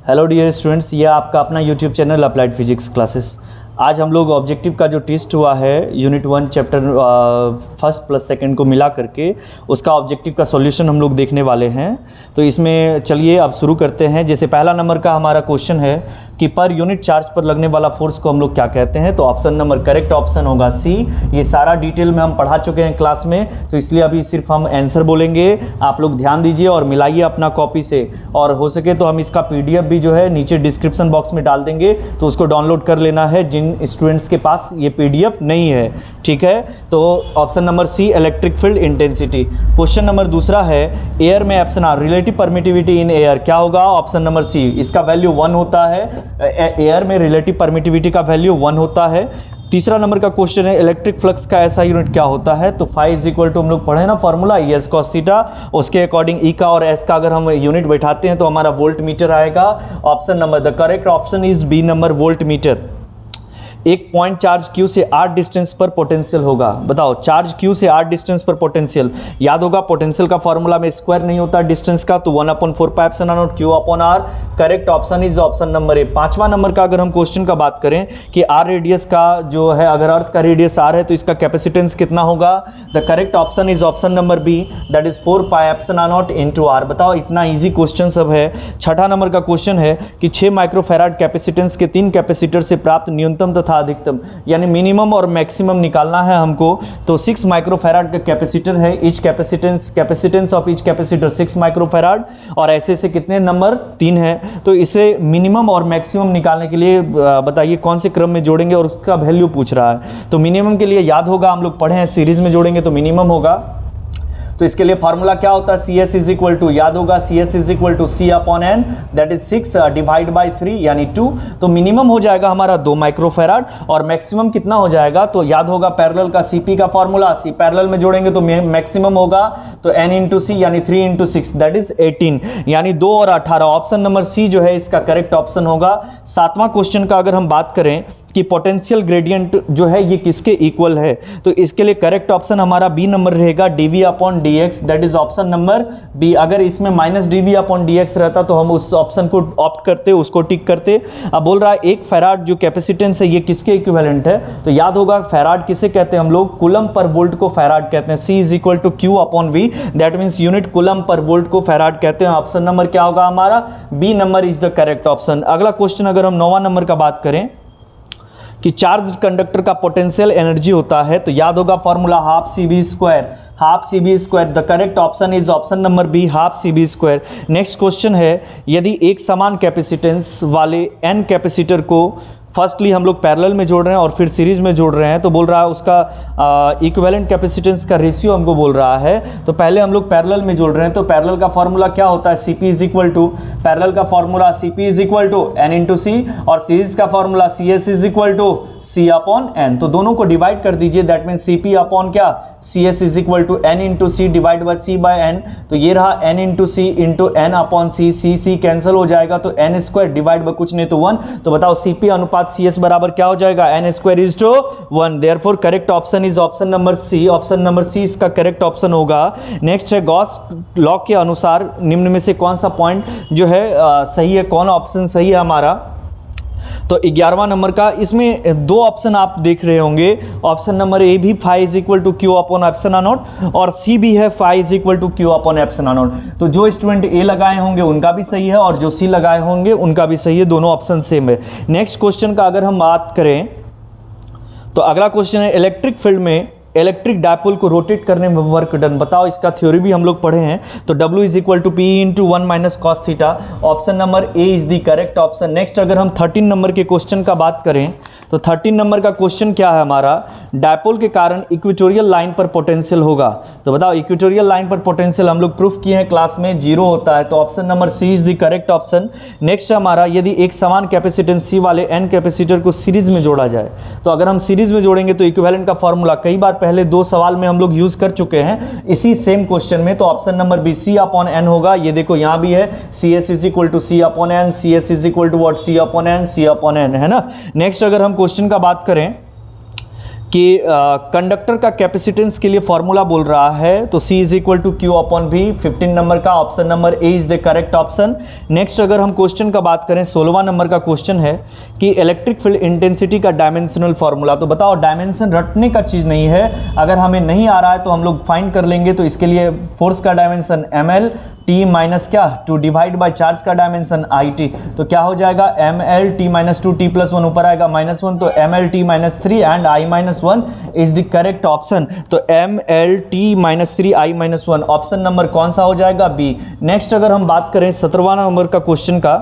Hello dear students, ये आपका अपना YouTube channel applied physics classes. आज हम लोग ऑब्जेक्टिव का जो टेस्ट हुआ है unit 1 chapter first plus second को मिला करके उसका ऑब्जेक्टिव का सॉल्यूशन हम लोग देखने वाले हैं। तो इसमें चलिए अब शुरू करते हैं। जैसे पहला नंबर का हमारा क्वेश्चन है कि पर यूनिट चार्ज पर लगने वाला फोर्स को हम लोग क्या कहते हैं। तो ऑप्शन नंबर करेक्ट ऑप्शन होगा सी। ये सारा डिटेल में हम पढ़ा चुके हैं क्लास में, तो इसलिए अभी सिर्फ हम आंसर बोलेंगे। आप लोग ध्यान दीजिए और मिलाइए अपना कॉपी से, और हो सके तो हम इसका PDF भी जो है नीचे डिस्क्रिप्शन बॉक्स में डाल देंगे, तो उसको डाउनलोड कर लेना है जिन स्टूडेंट्स के पास ये PDF नहीं है। ठीक है, तो option number C electric field intensity. Question number दूसरा है एयर में option are relative permittivity in air क्या होगा। ऑप्शन नंबर सी, इसका वैल्यू 1 होता है। एयर में रिलेटिव परमिटिविटी का वैल्यू 1 होता है। तीसरा नंबर का क्वेश्चन है इलेक्ट्रिक फ्लक्स का ऐसा यूनिट क्या होता है। तो फाई इज इक्वल टू हम लोग पढ़े ना फॉर्मूला एस कॉस थीटा, उसके अकॉर्डिंग ई का और एस का अगर हम यूनिट बैठाते हैं तो हमारा वोल्ट मीटर आएगा। Option number the correct option is B number volt metre. एक पॉइंट चार्ज Q से r डिस्टेंस पर पोटेंशियल होगा। बताओ, चार्ज Q से r डिस्टेंस पर पोटेंशियल, याद होगा पोटेंशियल का फॉर्मूला में स्क्वायर नहीं होता डिस्टेंस का, तो 1/4 pi epsilon not Q upon R। Correct option is option number ए। पांचवा नंबर का अगर हम क्वेश्चन का बात करें कि r रेडियस का जो है, अगर अर्थ का रेडियस r है तो इसका कैपेसिटेंस कितना होगा। The correct option is option number B, that is 4 pi epsilon naught into r। बताओ, इतना इजी क्वेश्चन सब है। छठा नंबर का क्वेश्चन है कि 6 माइक्रोफैराड कैपेसिटेंस के 3 कैपेसिटर से प्राप्त न्यूनतम तथा अधिकतम, यानी मिनिमम और मैक्सिमम निकालना है हमको। तो 6 माइक्रोफैराड का कैपेसिटर है, each capacitance of each capacitor 6 microfarad, और ऐसे से कितने नंबर 3 है। तो इसे मिनिमम और मैक्सिमम निकालने के लिए बताइए कौन से क्रम में जोड़ेंगे, और उसका वैल्यू पूछ रहा है। तो मिनिमम के लिए याद होगा, हम लोग पढ़े हैं सीरीज में जोड़ेंगे तो मिनिमम होगा। तो इसके लिए फार्मूला क्या होता है, CS इज इक्वल टू, याद होगा CS is equal to C upon N, that is 6 divide by 3 यानी 2। तो मिनिमम हो जाएगा हमारा 2 माइक्रोफैराड, और मैक्सिमम कितना हो जाएगा, तो याद होगा पैरेलल का CP का फार्मूला, C पैरेलल में जोड़ेंगे तो मैक्सिमम होगा, तो N इंटू C यानी 3 इंटू 6 दैट इज 18, यानी 2 और 18। ऑप्शन नंबर C जो है इसका करेक्ट ऑप्शन होगा। सातवां क्वेश्चन का अगर हम बात करें कि पोटेंशियल ग्रेडियंट जो है ये किसके इक्वल है, तो इसके लिए करेक्ट ऑप्शन हमारा बी नंबर रहेगा, dV upon dx, that is option number B. अगर इसमें माइनस dV अपॉन dx रहता तो हम उस ऑप्शन को ऑप्ट करते, उसको टिक करते। अब बोल रहा है 1 फैराड जो कैपेसिटेंस है ये किसके इक्विवेलेंट है, तो याद होगा फैराड किसे कहते हैं हम लोग, कूलम पर वोल्ट को फैराड कहते हैं। C is equal to Q upon V, that means unit coulomb पर वोल्ट को फैराड कहते हैं। ऑप्शन नंबर क्या होगा हमारा, B number is the correct option. अगला क्वेश्चन अगर हम 9वां नंबर का बात करें कि चार्ज कंडक्टर का पोटेंशियल एनर्जी होता है, तो याद होगा formula half CV square. The correct option is option number B, half CV square. Next question है, यदि एक समान कैपेसिटेंस वाले n कैपेसिटर को फर्स्टली हम लोग पैरेलल में जोड़ रहे हैं और फिर सीरीज में जोड़ रहे हैं, तो बोल रहा है उसका इक्विवेलेंट कैपेसिटेंस का रेशियो हमको बोल रहा है। तो पहले हम लोग पैरेलल में जोड़ रहे हैं, तो पैरेलल का फॉर्मूला क्या होता है, CP is equal to, parallel का formula CP is equal to N into C, और सीरीज का formula CS is equal to C upon N। तो दोनों को डिवाइड कर दीजिए, दैट मीन CP अपॉन क्या, CS is equal to N into C divide by C by N। तो ये रहा N into C into N upon C, C cancel हो जाएगा, तो N स्क्वायर डिवाइड बाई कुछ नहीं तो 1। तो बताओ CP अनुपात CS बराबर क्या हो जाएगा, N square is to 1। Therefore correct option is option number C। Option number C इसका करेक्ट ऑप्शन होगा। नेक्स्ट है गॉस लॉ के अनुसार निम्न में से कौन सा पॉइंट जो है सही है, कौन ऑप्शन सही है हमारा। तो 11वां नंबर का, इसमें 2 ऑप्शन आप देख रहे होंगे, ऑप्शन नंबर ए भी phi is equal to Q upon epsilon naught, और सी भी है phi is equal to Q upon epsilon naught. तो जो स्टूडेंट ए लगाए होंगे उनका भी सही है, और जो सी लगाए होंगे उनका भी सही है, दोनों ऑप्शन सेम है। नेक्स्ट क्वेश्चन का अगर हम बात करें तो अगला क्वेश्चन है इलेक्ट्रिक फील्ड में इलेक्ट्रिक डायपोल को रोटेट करने में वर्क डन। बताओ, इसका थ्योरी भी हम लोग पढ़े हैं। तो W is equal to P into 1 minus cos theta. Option number A is the correct option. Next अगर हम 13 नंबर के क्वेश्चन का बात करें तो 13 नंबर का क्वेश्चन क्या है हमारा, डायपोल के कारण इक्वेटोरियल लाइन पर पोटेंशियल होगा। तो बताओ, इक्वेटोरियल लाइन पर पोटेंशियल हम लोग प्रूफ किए हैं क्लास में, 0 होता है। तो option number C is the correct option. Next हमारा, यदि एक समान कैपेसिटेंस C वाले n कैपेसिटर को सीरीज में जोड़ा जाए, तो अगर हम सीरीज में जोड़ेंगे तो इक्विवेलेंट का फॉर्मूला कई बार पहले 2 सवाल में हम लोग यूज कर चुके हैं इसी सेम क्वेश्चन में। तो option number B C upon N होगा। ये देखो यहाँ भी है, CS is equal to C upon N, CS is equal to what, C upon N, C upon N, है ना। नेक्स्ट अगर हम क्वेश्चन का बात करें कि कंडक्टर का कैपेसिटेंस के लिए फॉर्मूला बोल रहा है, तो C is equal to Q upon V। 15 number का option number A is the correct option. Next अगर हम क्वेश्चन का बात करें, 16वां नंबर का क्वेश्चन है कि इलेक्ट्रिक फील्ड इंटेंसिटी का डायमेंशनल फॉर्मूला। तो बताओ, डायमेंशन रटने का चीज़ नहीं है, अगर हमें नहीं आ रहा है तो हम लोग फाइंड कर लेंगे। तो इसके लिए फोर्स का डायमेंशन ml t माइनस क्या 2 डिवाइड बाय चार्ज का डायमेंशन it, तो क्या हो जाएगा ml t minus 2 t plus 1 ऊपर आएगा -1, तो ml t minus 3 and i minus 1 is the correct option. तो ml t minus 3 i minus 1 option number कौन सा हो जाएगा? बी। नेक्स्ट अगर हम बात करें 17वां नंबर का क्वेश्चन का,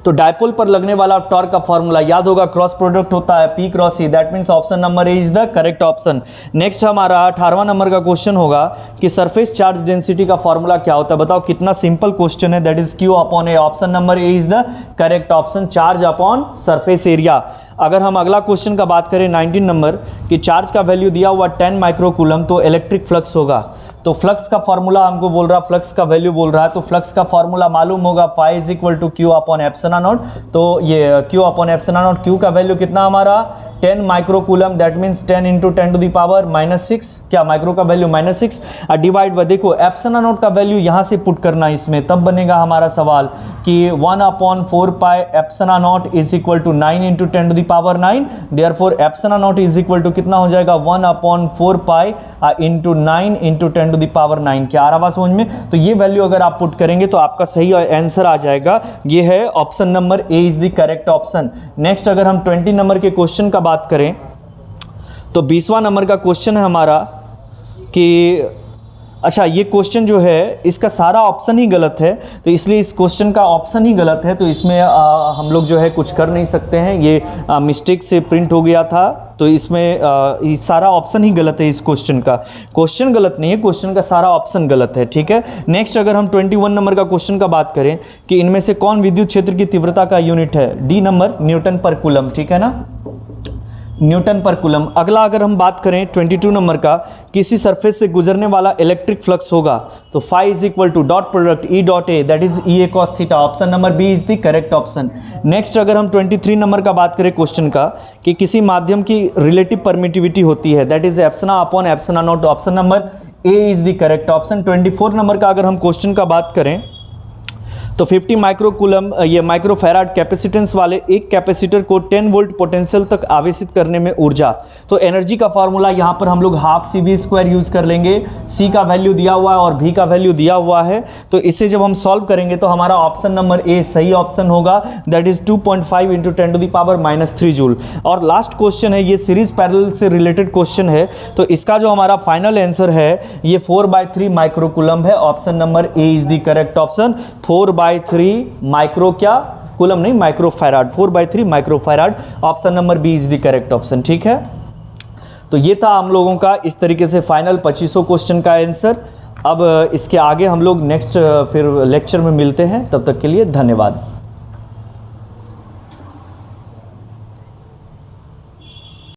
तो डायपोल पर लगने वाला टॉर्क का फॉर्मूला याद होगा, क्रॉस प्रोडक्ट होता है P cross C, that means option number A is the correct option. Next हमारा 18वां नंबर का क्वेश्चन होगा कि सरफेस चार्ज डेंसिटी का फॉर्मूला क्या होता है। बताओ, कितना सिंपल क्वेश्चन है, that is Q upon A. Option number A is the correct option, charge upon surface area. अगर हम अगला क्वेश्चन का बात करें 19 नंबर कि चार्ज का वैल्यू दिया हुआ 10 माइक्रोकूलम, तो इलेक्ट्रिक फ्लक्स होगा। तो फ्लक्स का फॉर्मूला हमको बोल रहा है, फ्लक्स का वैल्यू बोल रहा है, तो फ्लक्स का फॉर्मूला मालूम होगा, phi is equal to Q upon epsilon naught. तो ये Q upon epsilon naught, Q का वैल्यू कितना हमारा 10 microcoulomb, that means 10 into 10 to the power -6, क्या माइक्रो का वैल्यू -6 डिवाइड बाय, देखो एप्सिलॉन नॉट का वैल्यू यहाँ से पुट करना इसमें, तब बनेगा हमारा सवाल कि 1/4 pi epsilon naught is equal to 9 into 10 to the power 9, therefore epsilon naught is equal to कितना हो जाएगा 1/4 pi into 9 into 10 to the power 9। क्या आ रहा समझ में? तो ये वैल्यू अगर आप पुट करेंगे तो आपका सही आंसर आ जाएगा, ये है option number A is the correct option. Next अगर हम 20 नंबर के क्वेश्चन का बात करें, तो 20वां नंबर का क्वेश्चन है हमारा कि अच्छा, ये क्वेश्चन जो है इसका सारा ऑप्शन ही गलत है, तो इसलिए इस क्वेश्चन का ऑप्शन ही गलत है, तो इसमें हम लोग जो है कुछ कर नहीं सकते हैं, ये मिस्टेक से प्रिंट हो गया था, तो इसमें ये सारा ऑप्शन ही गलत है। इस क्वेश्चन का क्वेश्चन गलत नहीं है, क्वेश्चन का सारा ऑप्शन गलत है, ठीक है। नेक्स्ट अगर हम 21 नंबर का क्वेश्चन का बात करें कि इनमें से कौन विद्युत क्षेत्र की तीव्रता का यूनिट है? डी नंबर, न्यूटन पर कूलम, ठीक है ना, न्यूटन पर कूलम। अगला अगर हम बात करें 22 नंबर का, किसी सरफेस से गुजरने वाला इलेक्ट्रिक फ्लक्स होगा, तो phi is equal to dot product E dot A, that is E A cos theta. Option number B is the correct option. Next अगर हम 23 नंबर का बात करें क्वेश्चन का कि किसी माध्यम की रिलेटिव परमिटिविटी होती है, that is epsilon upon epsilon not. Option number A is the correct option. 24 number का अगर हम क्वेश्चन का बात करें तो 50 माइक्रोकूलम ये माइक्रोफैराड कैपेसिटेंस वाले एक कैपेसिटर को 10 वोल्ट पोटेंशियल तक आवेशित करने में ऊर्जा, तो एनर्जी का फार्मूला यहाँ पर हम लोग हाफ CV² यूज़ कर लेंगे। C का वैल्यू दिया हुआ है और V का वैल्यू दिया हुआ है, तो इसे जब हम सॉल्व करेंगे तो हमारा ऑप्शन नंबर ए सही ऑप्शन होगा, that is 2.5 into 10 to the power -3 joule. और लास्ट क्वेश्चन है, ये सीरीज पैरेलल से रिलेटेड क्वेश्चन है, तो इसका जो हमारा फाइनल आंसर है ये 4/3 माइक्रोकूलम है। Option number A is the correct option. 4/3 micro, क्या कूलम नहीं, microfarad, 4/3 microfarad. Option number B is the correct option, ठीक है। तो ये था हम लोगों का इस तरीके से फाइनल 2500 क्वेश्चन का आंसर। अब इसके आगे हम लोग नेक्स्ट फिर लेक्चर में मिलते हैं, तब तक के लिए धन्यवाद।